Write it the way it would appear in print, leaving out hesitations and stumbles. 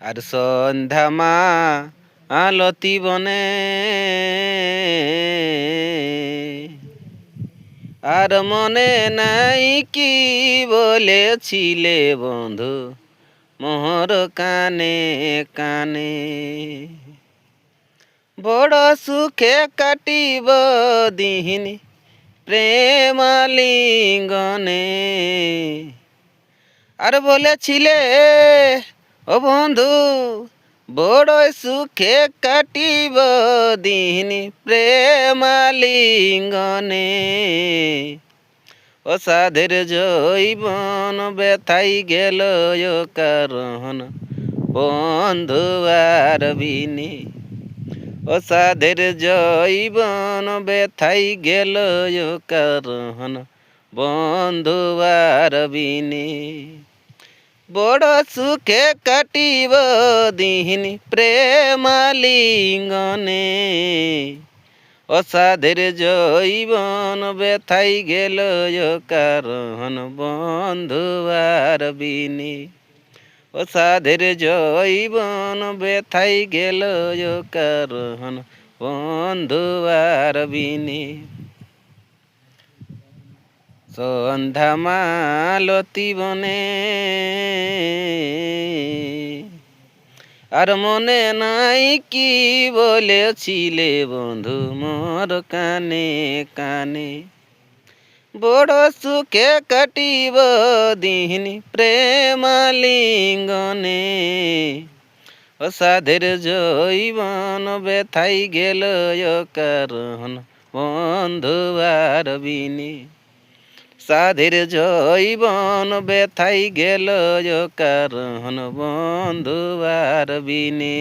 আর সন্ধ্যা মা আলতি বনে আর মনে নাই কি বলেছিলে বন্ধু মোহর কানে কানে বড় সুখে কাটিব দিহিনী প্রেমালিঙ্গনে আর বলেছিলে ও বন্ধু বড় সুখে কাটিব দিন প্রেমালিঙ্গনে ও সাধের জৈবন ব্যথাই গেল কারণ বন্ধু আর বিনে ও সাধের জৈবন ব্যথাই গেল কারণ বন্ধু আর বিনে বড় সুখে কাটিব দিন প্রেমালিঙ্গনে অসাধের জৈবন ব্যথাই গেল কারণ বন্ধু আর বিনে অসাধের জৈবন ব্যথাই গেল কারণ বন্ধু আর বিনে সন্ধ্যা মালতি বনে আর মনে নাই কি বলেছিলে বন্ধু মোর কানে কানে বড় সুখে কাটিব দিন প্রেমালিঙ্গনে অসাধের জৈবন ব্যথাই গেল কারণ বন্ধু আর বিনে সাধের জৈবন ব্যথাই গেল কারণ বন্ধু আর বিনে।